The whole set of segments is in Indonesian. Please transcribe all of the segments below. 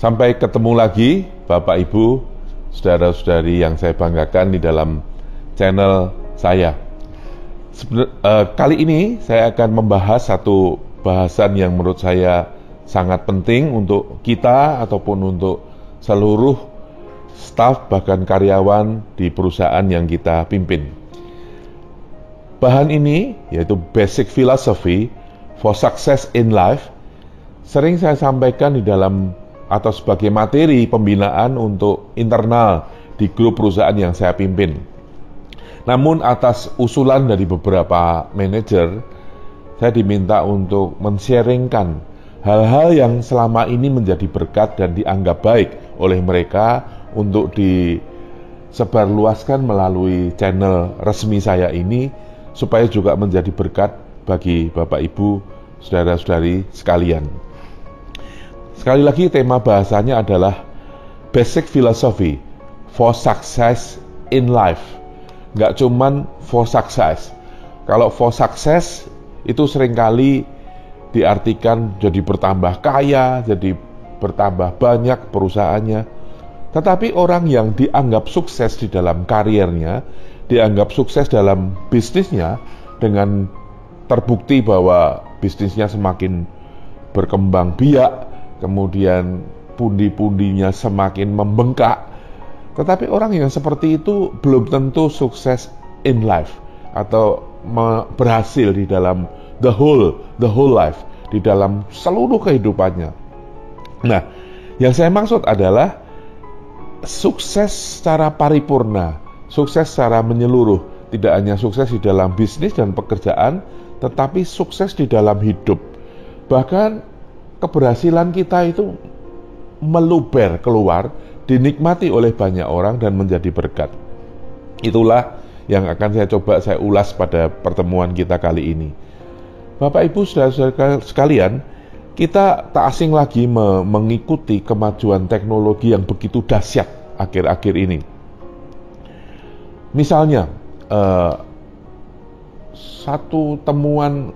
Sampai ketemu lagi Bapak Ibu, saudara-saudari yang saya banggakan di dalam channel saya. Kali ini saya akan membahas satu bahasan yang menurut saya sangat penting untuk kita ataupun untuk seluruh staf bahkan karyawan di perusahaan yang kita pimpin. Bahan ini yaitu Basic Philosophy for Success in Life sering saya sampaikan di dalam atau sebagai materi pembinaan untuk internal di grup perusahaan yang saya pimpin. Namun atas usulan dari beberapa manajer, saya diminta untuk men-sharingkan hal-hal yang selama ini menjadi berkat dan dianggap baik oleh mereka untuk disebarluaskan melalui channel resmi saya ini, supaya juga menjadi berkat bagi Bapak Ibu, saudara-saudari sekalian. Sekali lagi tema bahasanya adalah Basic Philosophy for Success in Life. Nggak cuman for success. Kalau for success itu seringkali diartikan jadi bertambah kaya, jadi bertambah banyak perusahaannya. Tetapi orang yang dianggap sukses di dalam karirnya, dianggap sukses dalam bisnisnya, dengan terbukti bahwa bisnisnya semakin berkembang biak, kemudian pundi-pundinya semakin membengkak. Tetapi orang yang seperti itu belum tentu sukses in life atau berhasil di dalam the whole life, di dalam seluruh kehidupannya. Nah, yang saya maksud adalah sukses secara paripurna, sukses secara menyeluruh, tidak hanya sukses di dalam bisnis dan pekerjaan, tetapi sukses di dalam hidup. Bahkan keberhasilan kita itu meluber keluar, dinikmati oleh banyak orang dan menjadi berkat. Itulah yang akan saya ulas pada pertemuan kita kali ini. Bapak Ibu saudara-saudara sekalian, kita tak asing lagi mengikuti kemajuan teknologi yang begitu dahsyat akhir-akhir ini. Misalnya, satu temuan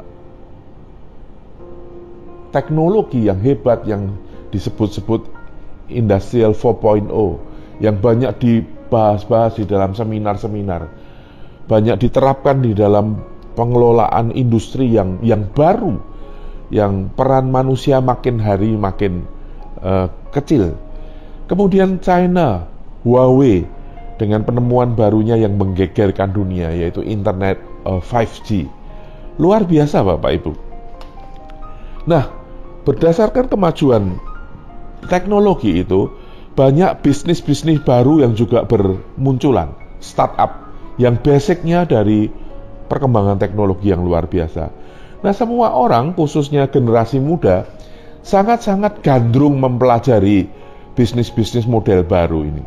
teknologi yang hebat yang disebut-sebut Industrial 4.0 yang banyak dibahas-bahas di dalam seminar-seminar, banyak diterapkan di dalam pengelolaan industri yang baru, yang peran manusia makin hari makin kecil. Kemudian China, Huawei dengan penemuan barunya yang menggegerkan dunia, yaitu internet 5G. Luar biasa Bapak Ibu. Nah, berdasarkan kemajuan teknologi itu, banyak bisnis-bisnis baru yang juga bermunculan, startup yang basicnya dari perkembangan teknologi yang luar biasa. Nah, semua orang, khususnya generasi muda, sangat-sangat gandrung mempelajari bisnis-bisnis model baru ini.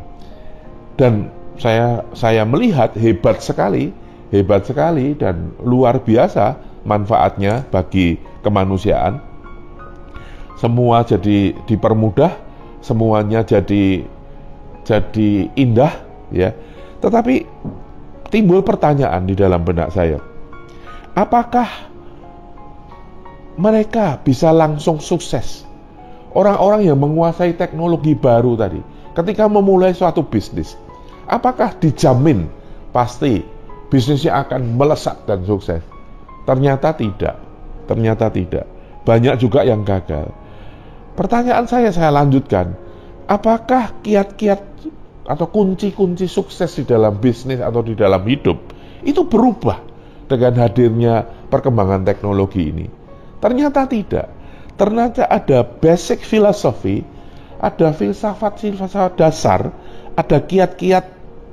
Dan saya melihat hebat sekali dan luar biasa manfaatnya bagi kemanusiaan. Semua jadi dipermudah, semuanya jadi indah, ya. Tetapi timbul pertanyaan di dalam benak saya. Apakah mereka bisa langsung sukses? Orang-orang yang menguasai teknologi baru tadi, ketika memulai suatu bisnis, apakah dijamin pasti bisnisnya akan melesat dan sukses? Ternyata tidak. Banyak juga yang gagal. Pertanyaan saya lanjutkan, apakah kiat-kiat atau kunci-kunci sukses di dalam bisnis atau di dalam hidup itu berubah dengan hadirnya perkembangan teknologi ini? Ternyata tidak. Ternyata ada basic philosophy, ada filsafat dasar, ada kiat-kiat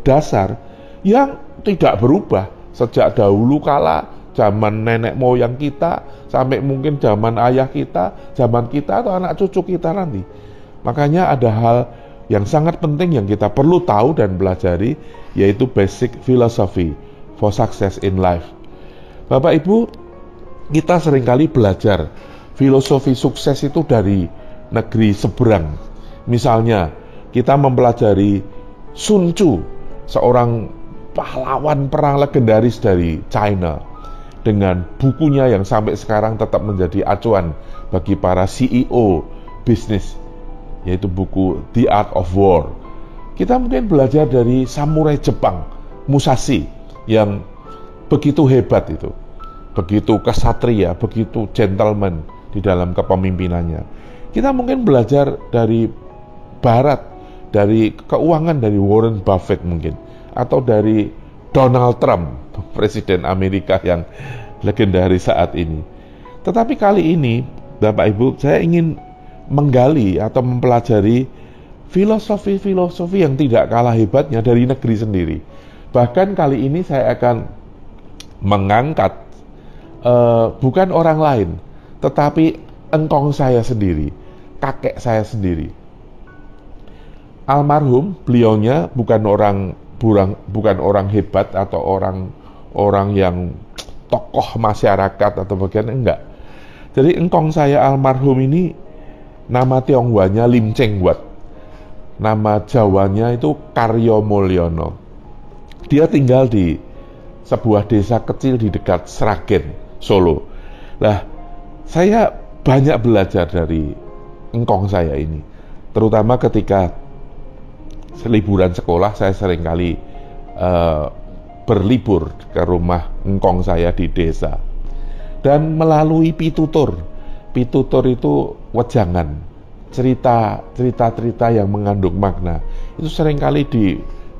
dasar yang tidak berubah sejak dahulu kala, zaman nenek moyang kita, sampai mungkin zaman ayah kita, zaman kita atau anak cucu kita nanti. Makanya ada hal yang sangat penting yang kita perlu tahu dan pelajari, yaitu basic philosophy for success in life. Bapak Ibu, kita seringkali belajar filosofi sukses itu dari negeri seberang. Misalnya, kita mempelajari Sun Tzu, seorang pahlawan perang legendaris dari China, dengan bukunya yang sampai sekarang tetap menjadi acuan bagi para CEO bisnis. yaitu buku The Art of War. Kita mungkin belajar dari samurai Jepang, Musashi, yang begitu hebat itu, begitu kesatria, begitu gentleman di dalam kepemimpinannya. Kita mungkin belajar dari Barat, dari keuangan dari Warren Buffett mungkin, atau dari Donald Trump, Presiden Amerika yang legendaris saat ini. Tetapi kali ini, Bapak Ibu, saya ingin menggali atau mempelajari filosofi-filosofi yang tidak kalah hebatnya dari negeri sendiri. Bahkan kali ini saya akan mengangkat bukan orang lain, tetapi engkong saya sendiri, kakek saya sendiri. Almarhum, beliaunya bukan orang hebat atau orang yang tokoh masyarakat atau bagian, enggak. Jadi engkong saya almarhum ini nama Tionghoanya Lim Cheng Wat, nama Jawanya itu Karyo Mulyono. Dia tinggal di sebuah desa kecil di dekat Sragen, Solo. Nah, saya banyak belajar dari engkong saya ini, terutama ketika liburan sekolah saya seringkali berlibur ke rumah engkong saya di desa, dan melalui pitutur itu wejangan, cerita yang mengandung makna, itu seringkali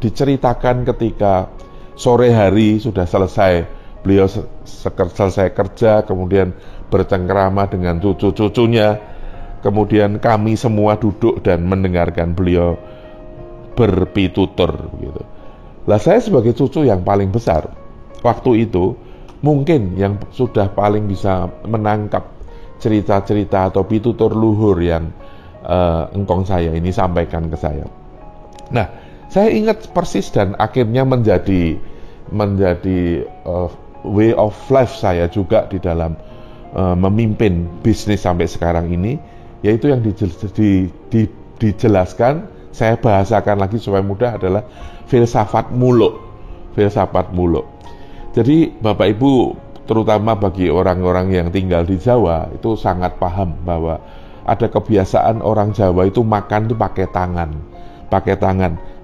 diceritakan ketika sore hari sudah selesai, beliau selesai kerja, kemudian bercengkrama dengan cucu-cucunya, kemudian kami semua duduk dan mendengarkan beliau berpitutur gitu. Lah saya sebagai cucu yang paling besar waktu itu, mungkin yang sudah paling bisa menangkap cerita-cerita atau pitutur luhur yang engkong saya ini sampaikan ke saya. Nah, saya ingat persis dan akhirnya menjadi way of life saya juga di dalam memimpin bisnis sampai sekarang ini, yaitu yang dijelaskan, saya bahasakan lagi supaya mudah, adalah filsafat muluk. Jadi Bapak Ibu, terutama bagi orang-orang yang tinggal di Jawa, itu sangat paham bahwa ada kebiasaan orang Jawa itu makan itu pakai tangan.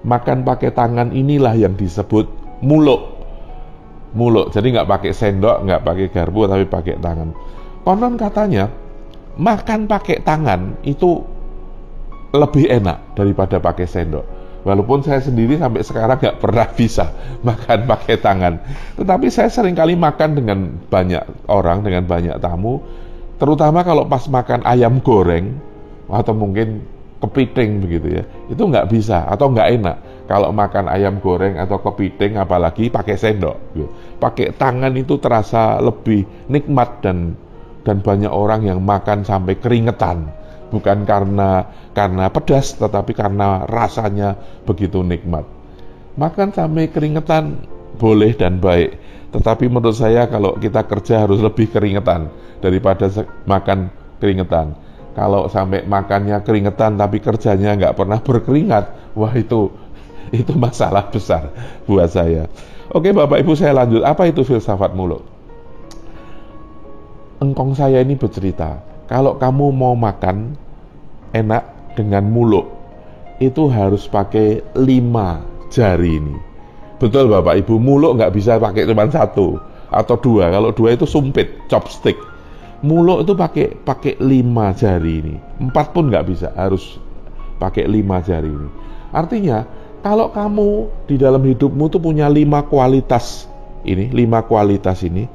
Makan pakai tangan inilah yang disebut muluk. Jadi nggak pakai sendok, nggak pakai garpu, tapi pakai tangan. Konon katanya makan pakai tangan itu lebih enak daripada pakai sendok. Walaupun saya sendiri sampai sekarang nggak pernah bisa makan pakai tangan, tetapi saya seringkali makan dengan banyak orang, dengan banyak tamu, terutama kalau pas makan ayam goreng atau mungkin kepiting begitu ya, itu nggak bisa atau nggak enak kalau makan ayam goreng atau kepiting, apalagi pakai sendok gitu. Pakai tangan itu terasa lebih nikmat, dan banyak orang yang makan sampai keringetan, bukan karena pedas, tetapi karena rasanya begitu nikmat. Makan sampai keringetan boleh dan baik, tetapi menurut saya kalau kita kerja harus lebih keringetan daripada makan keringetan. Kalau sampai makannya keringetan tapi kerjanya nggak pernah berkeringat, wah itu masalah besar buat saya. Oke Bapak Ibu, saya lanjut. Apa itu filsafat muluk? Engkong saya ini bercerita, kalau kamu mau makan enak dengan muluk, itu harus pakai 5 jari ini. Betul Bapak Ibu, muluk nggak bisa pakai cuma 1 atau 2. Kalau 2 itu sumpit, chopstick. Muluk itu pakai 5 jari ini. 4 pun nggak bisa, harus pakai 5 jari ini. Artinya, kalau kamu di dalam hidupmu tuh punya 5 kualitas ini,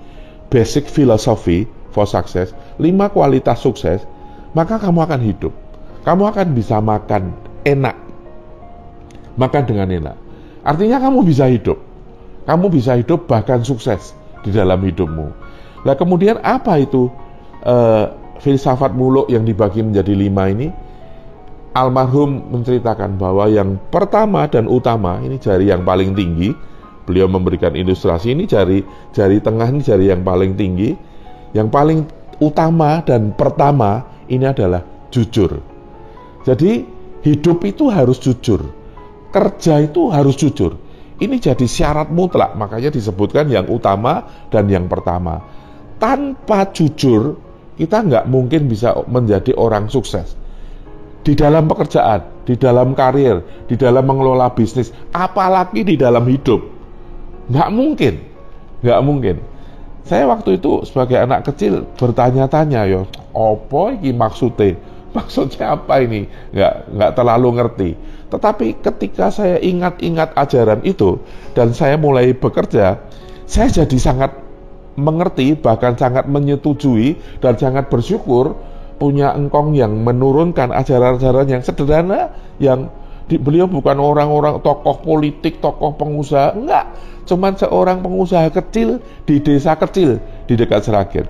basic philosophy for success, 5 kualitas sukses, maka kamu akan hidup. Kamu akan bisa makan enak, makan dengan enak. Artinya kamu bisa hidup bahkan sukses di dalam hidupmu. Nah kemudian apa itu filsafat muluk yang dibagi menjadi 5 ini? Almarhum menceritakan bahwa yang pertama dan utama, ini jari yang paling tinggi, beliau memberikan ilustrasi, ini jari tengah, ini jari yang paling tinggi, yang paling utama dan pertama ini adalah jujur. Jadi hidup itu harus jujur, kerja itu harus jujur. Ini jadi syarat mutlak, makanya disebutkan yang utama dan yang pertama. Tanpa jujur, kita nggak mungkin bisa menjadi orang sukses. di dalam pekerjaan, di dalam karir, di dalam mengelola bisnis, apalagi di dalam hidup. Nggak mungkin, nggak mungkin. Saya waktu itu sebagai anak kecil bertanya-tanya, yo, apa ini maksudnya apa ini? Nggak terlalu ngerti. Tetapi ketika saya ingat-ingat ajaran itu dan saya mulai bekerja, saya jadi sangat mengerti, bahkan sangat menyetujui dan sangat bersyukur punya engkong yang menurunkan ajaran-ajaran yang sederhana, yang beliau bukan orang-orang tokoh politik, tokoh pengusaha, enggak, cuman seorang pengusaha kecil di desa kecil di dekat Sragen.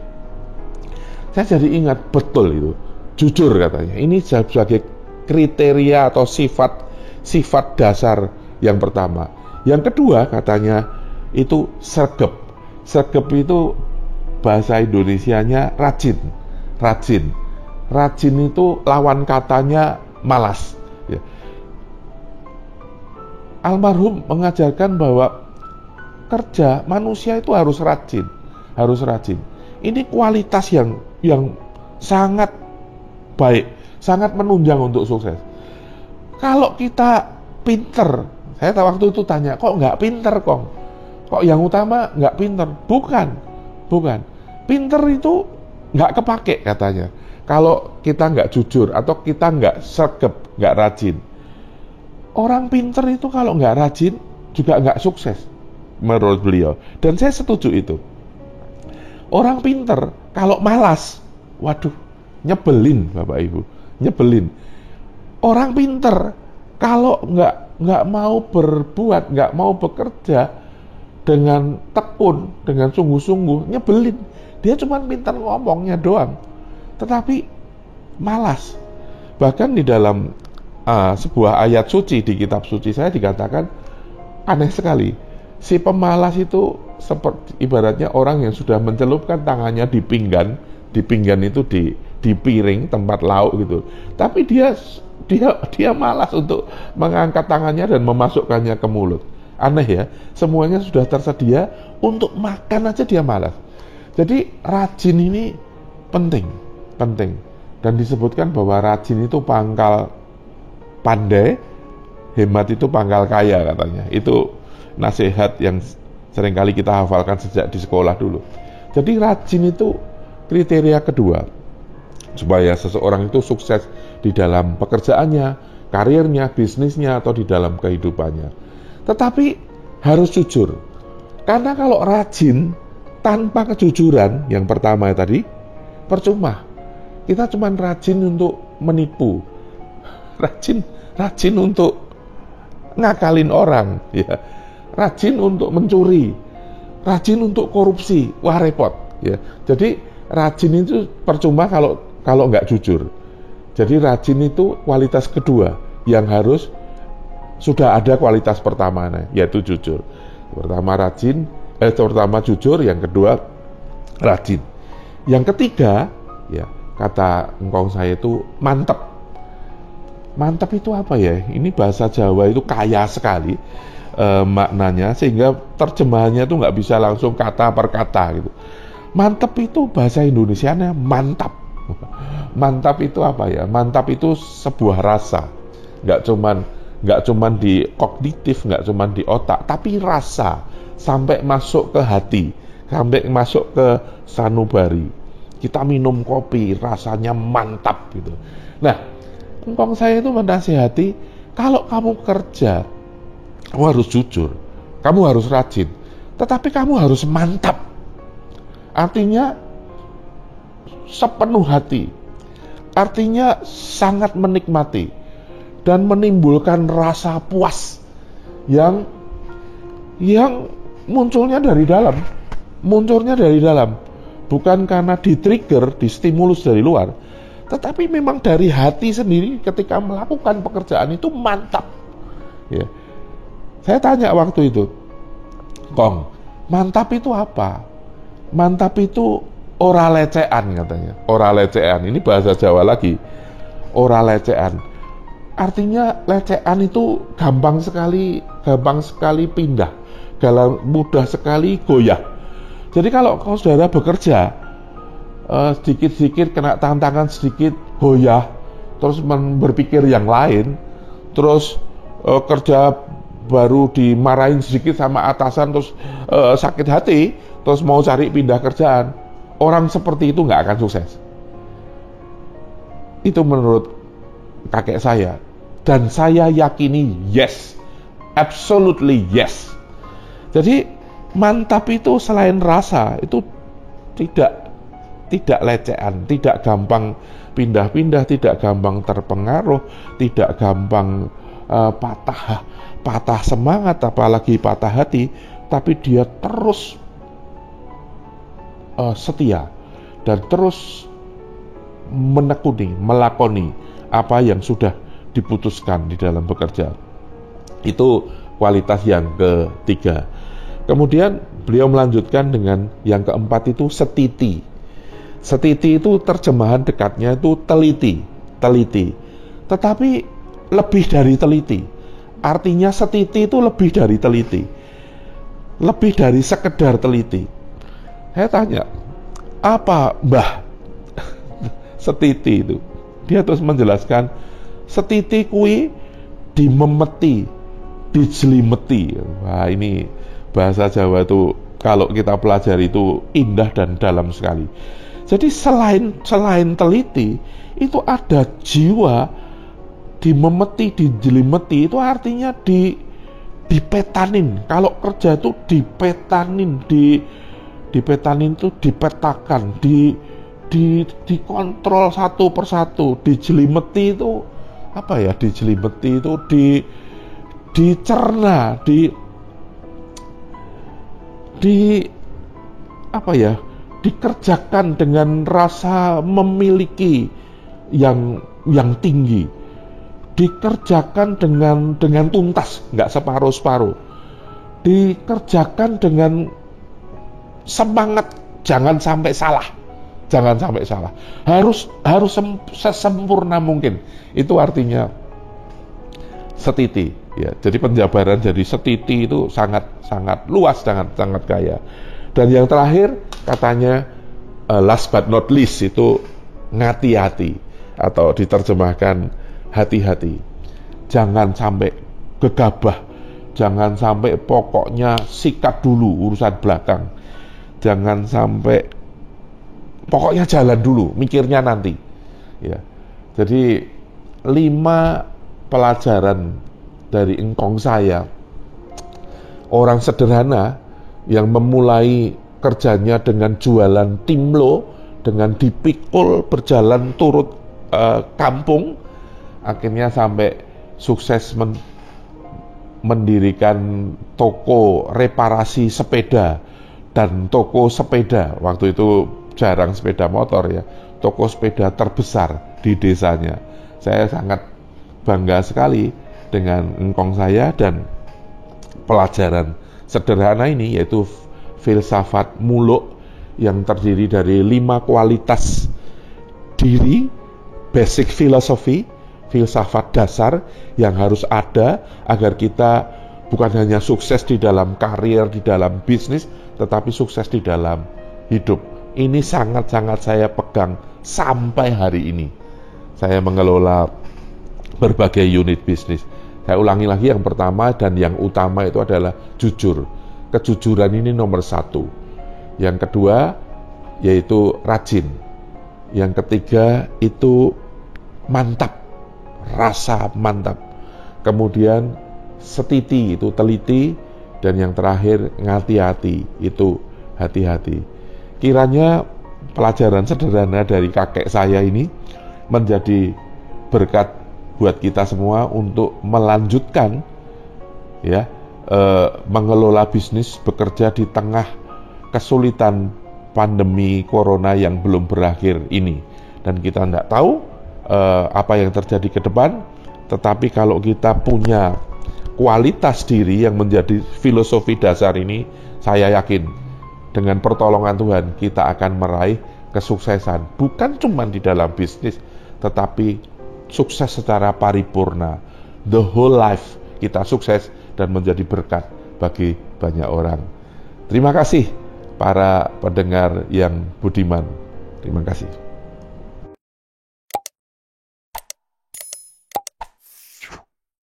Saya jadi ingat betul itu, jujur katanya, ini sebagai kriteria atau sifat dasar yang pertama. Yang kedua katanya itu sregep. Sregep itu bahasa Indonesianya rajin. Rajin itu lawan katanya malas. Ya. Almarhum mengajarkan bahwa kerja manusia itu harus rajin. Ini kualitas yang sangat baik, sangat menunjang untuk sukses. Kalau kita pinter, saya waktu itu tanya, kok nggak pinter Kong? Kok yang utama nggak pinter? Bukan. Pinter itu nggak kepake katanya. Kalau kita nggak jujur atau kita nggak sregep, nggak rajin. Orang pinter itu kalau nggak rajin juga nggak sukses, menurut beliau. Dan saya setuju itu. Orang pinter kalau malas, waduh, nyebelin Bapak Ibu, nyebelin. Orang pinter kalau nggak mau berbuat, nggak mau bekerja dengan tekun, dengan sungguh-sungguh, nyebelin. Dia cuma pintar ngomongnya doang, tetapi malas. Bahkan di dalam sebuah ayat suci di kitab suci saya dikatakan aneh sekali. Si pemalas itu seperti ibaratnya orang yang sudah mencelupkan tangannya di pinggan itu di piring tempat lauk gitu. Tapi dia malas untuk mengangkat tangannya dan memasukkannya ke mulut. Aneh ya, semuanya sudah tersedia, untuk makan aja dia malas. Jadi rajin ini penting. Dan disebutkan bahwa rajin itu pangkal pandai, hemat itu pangkal kaya katanya. Itu nasihat yang seringkali kita hafalkan sejak di sekolah dulu. Jadi rajin itu kriteria kedua, supaya seseorang itu sukses di dalam pekerjaannya, karirnya, bisnisnya, atau di dalam kehidupannya. Tetapi harus jujur. Karena kalau rajin tanpa kejujuran, yang pertama tadi, percuma. Kita cuma rajin untuk menipu. Rajin untuk ngakalin orang, ya. Rajin untuk mencuri. Rajin untuk korupsi. Wah, repot, ya. Jadi rajin itu percuma kalau nggak jujur. Jadi rajin itu kualitas kedua yang harus sudah ada kualitas pertamanya, yaitu jujur. Pertama jujur, yang kedua rajin. Yang ketiga, ya, kata engkong saya itu mantep. Mantep itu apa ya? Ini bahasa Jawa itu kaya sekali maknanya, sehingga terjemahannya itu nggak bisa langsung kata per kata gitu. Mantep itu bahasa Indonesianya mantap. Mantap itu apa ya? Mantap itu sebuah rasa. Nggak cuman di kognitif, nggak cuman di otak, tapi rasa sampai masuk ke hati, sampai masuk ke sanubari. Kita minum kopi, rasanya mantap gitu. Nah, engkong saya itu menasihati, kalau kamu kerja, kamu harus jujur, kamu harus rajin, tetapi kamu harus mantap. Artinya sepenuh hati, artinya sangat menikmati dan menimbulkan rasa puas yang munculnya dari dalam, bukan karena di-trigger, distimulus dari luar, tetapi memang dari hati sendiri. Ketika melakukan pekerjaan itu mantap, ya. Saya tanya waktu itu, Kong, mantap itu apa? Mantap itu ora lecean katanya. Ora lecean, ini bahasa Jawa lagi. Ora lecean. Artinya lecean itu gampang sekali pindah, mudah sekali goyah. Jadi kalau saudara bekerja, sedikit-sedikit kena tantangan sedikit goyah, terus berpikir yang lain, terus kerja baru dimarahin sedikit sama atasan, terus sakit hati, terus mau cari pindah kerjaan. Orang seperti itu nggak akan sukses. Itu menurut kakek saya. Dan saya yakini yes, absolutely yes. Jadi mantap itu selain rasa, itu tidak lecehan, tidak gampang pindah-pindah, tidak gampang terpengaruh, tidak gampang patah semangat, apalagi patah hati, tapi dia terus setia dan terus menekuni, melakoni apa yang sudah diputuskan di dalam bekerja. Itu kualitas yang ketiga. Kemudian beliau melanjutkan dengan yang keempat itu setiti. Setiti itu terjemahan dekatnya itu teliti. Tetapi lebih dari teliti. Artinya setiti itu lebih dari teliti. Lebih dari sekedar teliti. Saya tanya, apa Mbah setiti itu? Dia terus menjelaskan, setiti kui dimemeti, dijelimeti. Wah, ini bahasa Jawa itu kalau kita pelajari itu indah dan dalam sekali. Jadi selain teliti, itu ada jiwa dimemeti, dijelimeti, itu artinya dipetanin. Kalau kerja itu dipetanin, dipetanin itu dipetakan, dikontrol satu persatu. Dijelimeti itu apa ya? Dijelimeti itu dicerna, apa ya? Dikerjakan dengan rasa memiliki yang tinggi. Dikerjakan dengan tuntas, nggak separuh-separuh. Dikerjakan dengan semangat, jangan sampai salah. Harus sesempurna mungkin. Itu artinya setiti. Ya, jadi penjabaran jadi setiti itu sangat luas, sangat kaya. Dan yang terakhir katanya last but not least itu ngati-hati, atau diterjemahkan hati-hati. Jangan sampai gegabah, jangan sampai pokoknya sikat dulu urusan belakang. Jangan sampai pokoknya jalan dulu, mikirnya nanti. Ya. Jadi 5 pelajaran dari engkong saya, orang sederhana yang memulai kerjanya dengan jualan timlo, dengan dipikul berjalan turut kampung, akhirnya sampai sukses mendirikan toko reparasi sepeda dan toko sepeda. Waktu itu jarang sepeda motor ya, toko sepeda terbesar di desanya. Saya sangat bangga sekali dengan engkong saya dan pelajaran sederhana ini, yaitu filsafat muluk yang terdiri dari 5 kualitas diri, basic philosophy, filsafat dasar yang harus ada agar kita bukan hanya sukses di dalam karir, di dalam bisnis, tetapi sukses di dalam hidup. Ini sangat-sangat saya pegang sampai hari ini. Saya mengelola berbagai unit bisnis. Saya ulangi lagi, yang pertama dan yang utama itu adalah jujur. Kejujuran ini nomor 1. Yang kedua yaitu rajin. Yang ketiga itu mantap, rasa mantap. Kemudian setiti itu teliti, dan yang terakhir ngati-hati itu hati-hati. Kiranya pelajaran sederhana dari kakek saya ini menjadi berkat buat kita semua untuk melanjutkan ya, mengelola bisnis, bekerja di tengah kesulitan pandemi corona yang belum berakhir ini. Dan kita tidak tahu apa yang terjadi ke depan, tetapi kalau kita punya kualitas diri yang menjadi filosofi dasar ini, saya yakin dengan pertolongan Tuhan kita akan meraih kesuksesan, bukan cuma di dalam bisnis, tetapi sukses secara paripurna. The whole life kita sukses dan menjadi berkat bagi banyak orang. Terima kasih para pendengar yang budiman. Terima kasih.